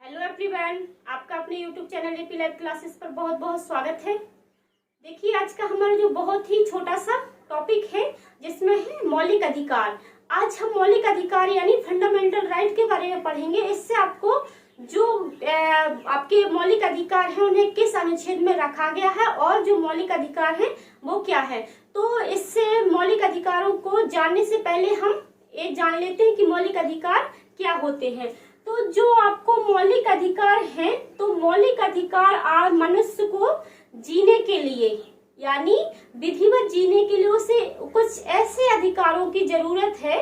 Hello everyone, आपका अपने YouTube channel AP live classes पर बहुत बहुत स्वागत है। देखिए, आज का हमारा जो बहुत ही छोटा सा टॉपिक है जिसमें है मौलिक अधिकार। आज हम मौलिक अधिकार यानी फंडामेंटल राइट के बारे में पढ़ेंगे। इससे आपको जो आपके मौलिक अधिकार हैं उन्हें किस अनुच्छेद में रखा गया है और जो मौलिक अधिकार हैं वो क्या है। तो इससे मौलिक अधिकारों को जानने से पहले हम ये जान लेते हैं कि मौलिक अधिकार क्या होते हैं। तो जो आपको मौलिक अधिकार हैं, तो मौलिक अधिकार मनुष्य को जीने के लिए यानी विधिवत जीने के लिए उसे कुछ ऐसे अधिकारों की जरूरत है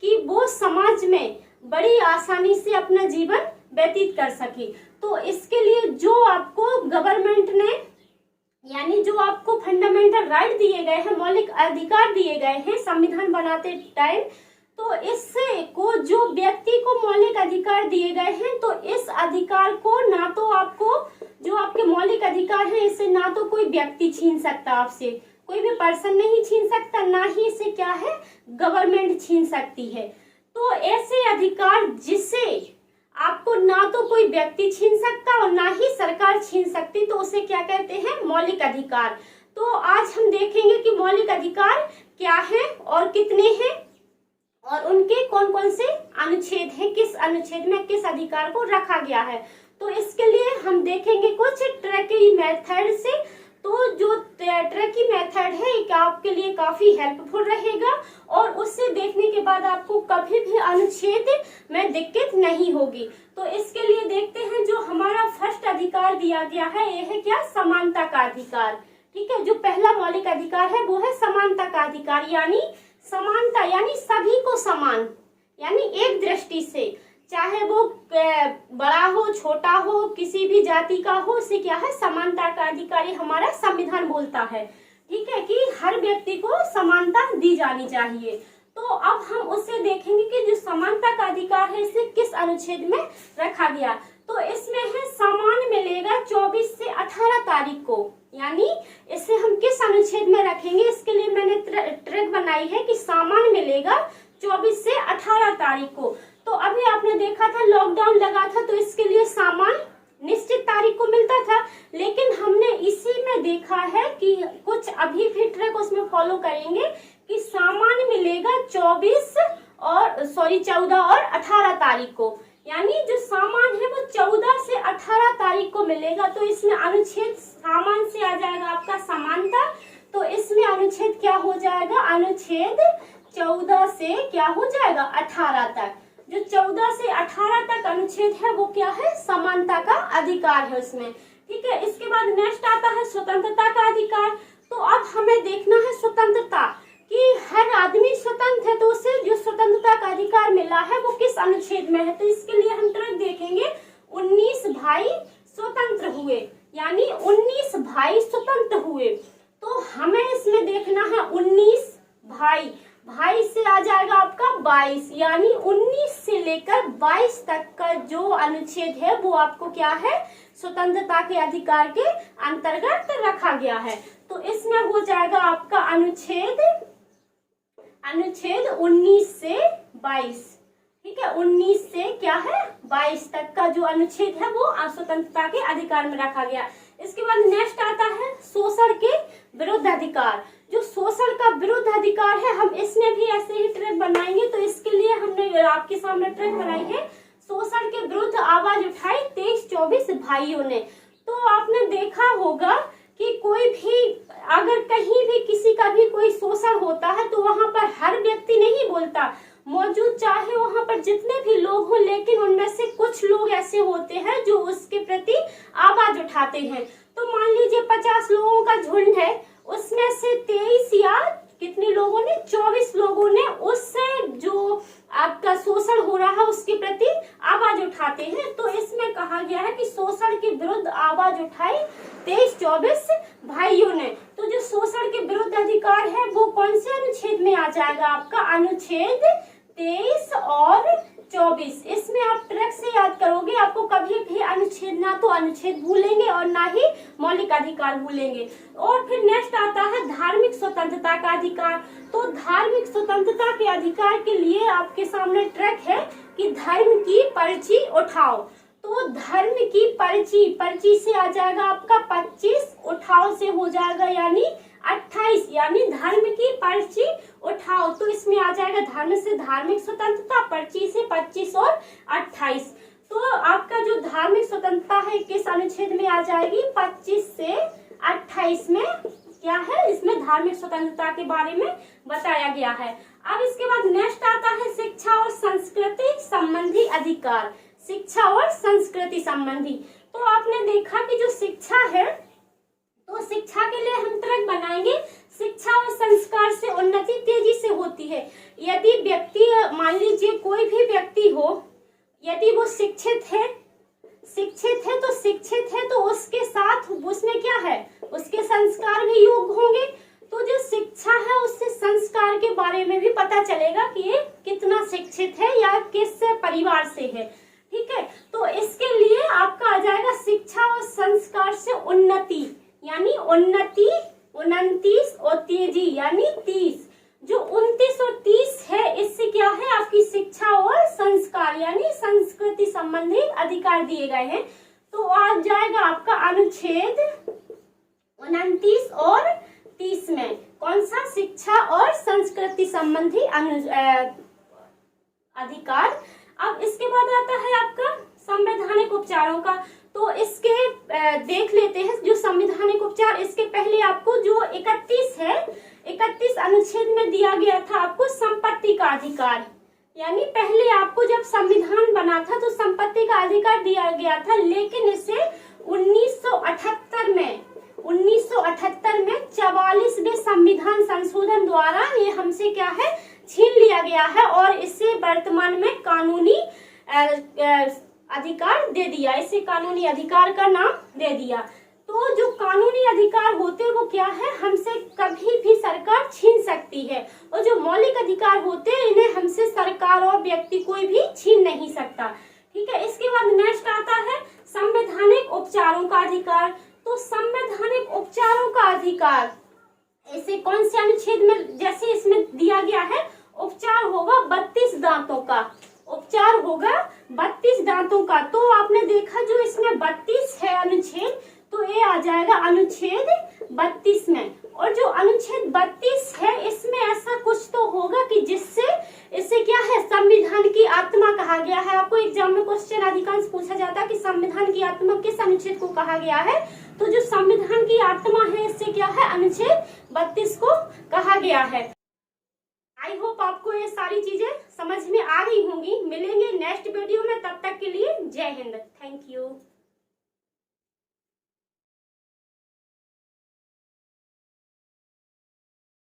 कि वो समाज में बड़ी आसानी से अपना जीवन व्यतीत कर सके। तो इसके लिए जो आपको गवर्नमेंट ने यानी जो आपको फंडामेंटल राइट दिए गए हैं, मौलिक अधिकार दिए गए हैं संविधान बनाते टाइम, तो इससे को जो व्यक्ति को मौलिक अधिकार दिए गए हैं, तो इस अधिकार को ना तो आपको जो आपके मौलिक अधिकार हैं इसे ना तो कोई व्यक्ति छीन सकता, आपसे कोई भी पर्सन नहीं छीन सकता, ना ही इसे क्या है गवर्नमेंट छीन सकती है। तो ऐसे अधिकार जिसे आपको ना तो कोई व्यक्ति छीन सकता और ना ही सरकार छीन सकती, तो उसे क्या कहते हैं मौलिक अधिकार। तो आज हम देखेंगे कि मौलिक अधिकार क्या है और कितने हैं और उनके कौन कौन से अनुच्छेद हैं, किस अनुच्छेद में किस अधिकार को रखा गया है। तो इसके लिए हम देखेंगे कुछ ट्रैकी मेथड से। तो जो ट्रैकी मेथड है ये आपके लिए काफी हेल्पफुल रहेगा और उससे देखने के बाद आपको कभी भी अनुच्छेद में दिक्कत नहीं होगी। तो इसके लिए देखते हैं जो हमारा फर्स्ट अधिकार दिया गया है ये है क्या, समानता का अधिकार। ठीक है, जो पहला मौलिक अधिकार है वो है समानता का अधिकार। यानी समानता यानी सभी को समान, यानी एक दृष्टि से, चाहे वो बड़ा हो छोटा हो किसी भी जाति का हो, उसे क्या है समानता का अधिकार हमारा संविधान बोलता है। ठीक है, कि हर व्यक्ति को समानता दी जानी चाहिए। तो अब हम उससे देखेंगे कि जो समानता का अधिकार है इसे किस अनुच्छेद में रखा गया। तो इसमें है सामान्य मिलेगा 24 से 18 तारीख को, यानी इसे हम किस अनुच्छेद में रखेंगे, इसके लिए मैंने ट्रिक बनाई है कि सामान्य मिलेगा 24 से 18 तारीख को। तो अभी आपने देखा था लॉकडाउन लगा था तो इसके लिए सामान्य निश्चित तारीख को मिलता था, लेकिन हमने इसी में देखा है कि कुछ अभी भी ट्रिक उसमें फॉलो करेंगे कि सामान्य मिलेगा 14 और 18 तारीख को, यानी जो सामान है वो 14 से 18 तारीख को मिलेगा। तो इसमें अनुच्छेद सामान से आ जाएगा आपका समानता, तो इसमें अनुच्छेद क्या हो जाएगा, अनुच्छेद 14 से क्या हो जाएगा 18 तक। जो 14 से 18 तक अनुच्छेद है वो क्या है, समानता का अधिकार है उसमें। ठीक है, इसके बाद नेक्स्ट आता है स्वतंत्रता का अधिकार। तो अब हमें देखना है स्वतंत्रता कि हर आदमी स्वतंत्र है, तो उसे जो स्वतंत्रता का अधिकार मिला है वो किस अनुच्छेद में है। तो इसके लिए हम ट्रिक देखेंगे 19 भाई स्वतंत्र हुए, यानी 19 भाई स्वतंत्र हुए। तो हमें इसमें देखना है 19 भाई, भाई से आ जाएगा आपका 22, यानी 19 से लेकर 22 तक का जो अनुच्छेद है वो आपको क्या है स्वतंत्रता के अधिकार के अंतर्गत रखा गया है। तो इसमें हो जाएगा आपका अनुच्छेद 19 से 22। ठीक है, 19 से क्या है 22 तक का जो अनुच्छेद है वो स्वतंत्रता के अधिकार में रखा गया। इसके बाद नेक्स्ट आता है शोषण के विरुद्ध अधिकार। जो शोषण का विरुद्ध अधिकार है हम इसमें भी ऐसे ही ट्रिक बनाएंगे। तो इसके लिए हमने आपके सामने ट्रिक बनाई है, शोषण के विरुद्ध आवाज उठाई 23-24 भाइयों ने। तो आपने देखा होगा कि कोई भी अगर कहीं भी किसी का भी कोई शोषण होता है तो वहां पर हर व्यक्ति नहीं बोलता, मौजूद चाहे वहां पर जितने भी लोग हों, लेकिन उनमें से कुछ लोग ऐसे होते हैं जो उसके प्रति आवाज उठाते हैं। तो मान लीजिए 50 लोगों का झुंड है, उसमें से 23 या कितने लोगों ने 24 लोगों ने उससे जो आपका शोषण हो रहा है उसके प्रति आवाज उठाते हैं। तो इसमें कहा गया है कि शोषण के विरुद्ध आवाज उठाई 23-24 भाइयों ने। तो जो शोषण के विरुद्ध अधिकार है वो कौन से अनुच्छेद में आ जाएगा, आपका अनुच्छेद 23 और 24। इसमें आप ट्रिक से याद करोगे, आपको कभी भी अनुच्छेद ना तो अनुच्छेद भूलेंगे और ना ही मौलिक अधिकार भूलेंगे। और फिर नेक्स्ट आता है धार्मिक स्वतंत्रता का अधिकार। तो धार्मिक स्वतंत्रता के अधिकार के लिए आपके सामने ट्रिक है कि धर्म की पर्ची उठाओ। तो धर्म की पर्ची, पर्ची से आ जाएगा आपका 25, उठाव से हो जाएगा यानी 28, यानी धर्म की पर्ची उठाओ। तो इसमें आ जाएगा धर्म से धार्मिक स्वतंत्रता, पर्ची से 25 और 28। तो आपका जो धार्मिक स्वतंत्रता है किस अनुच्छेद में आ जाएगी? 25 से 28 में क्या है? इसमें धार्मिक स्वतंत्रता के बारे में बताया गया है। अब इसके बाद नेक्स्ट आता है शिक्षा और संस्कृति संबंधी अधिकार। शिक्षा और संस्कृति संबंधी, तो आपने देखा कि जो शिक्षा है, तो शिक्षा के लिए हम तरक बनाएंगे, शिक्षा और संस्कार से उन्नति तेजी से होती है। यदि व्यक्ति, मान लीजिए कोई भी व्यक्ति हो, यदि वो शिक्षित है तो उसके साथ उसमें क्या है? उसके संस्कार भी योग्य होंगे। तो जो शिक्षा है उससे संस्कार के बारे में भी पता चलेगा कि ये कितना शिक्षित है या किस परिवार से है। ठीक है, तो इसके लिए आपका आ जाएगा शिक्षा और संस्कार से उन्नति, यानी उन्नति 29 और तेजी यानी 30। जो 29 और 30 है, इससे क्या है? आपकी शिक्षा और संस्कार यानी संस्कृति संबंधी अधिकार दिए गए हैं। तो आ जाएगा आपका अनुच्छेद 29 और 30 में कौन सा? शिक्षा और संस्कृति संबंधी अधिकार। अब इसके बाद आता है आपका संवैधानिक उपचारों का। तो इसके देख लेते हैं जो संवैधानिक उपचार। इसके पहले आपको जो 31 है, 31 अनुच्छेद में दिया गया था आपको संपत्ति का अधिकार, यानी पहले आपको जब संविधान बना था तो संपत्ति का अधिकार दिया गया था, लेकिन इसे 1978 में 44वें संविधान संशोधन द्वारा ये हमसे क्या है? छीन लिया गया है और इसे वर्तमान में कानूनी अधिकार दे दिया, इसे कानूनी अधिकार का नाम दे दिया। तो जो कानूनी अधिकार होते हैं वो क्या है? हमसे कभी भी सरकार छीन सकती है, और जो मौलिक अधिकार होते हैं इन्हें हमसे सरकार और व्यक्ति कोई भी छीन नहीं सकता। ठीक है, इसके बाद नेक्स्ट आता है संवैधानिक उपचारों का अधिकार। तो संवैधानिक उपचारों का अधिकार इसे कौन से अनुच्छेद में? जैसे इसमें दिया गया है उपचार होगा 32 दांतों का, उपचार होगा 32 दांतों का। तो आपने देखा जो इसमें 32 है अनुच्छेद, तो ये आ जाएगा अनुच्छेद 32 में। और जो अनुच्छेद 32 है इसमें ऐसा कुछ तो होगा कि जिससे इसे क्या है? संविधान की आत्मा कहा गया है। आपको एग्जाम में क्वेश्चन अधिकांश पूछा जाता है कि संविधान की आत्मा किस अनुच्छेद को कहा गया है? तो जो संविधान की आत्मा है इससे क्या है? अनुच्छेद 32 को कहा गया है। आई होप आपको ये सारी चीजें समझ में आ गई होंगी। मिलेंगे नेक्स्ट वीडियो में, तब तक के लिए जय हिंद, थैंक यू।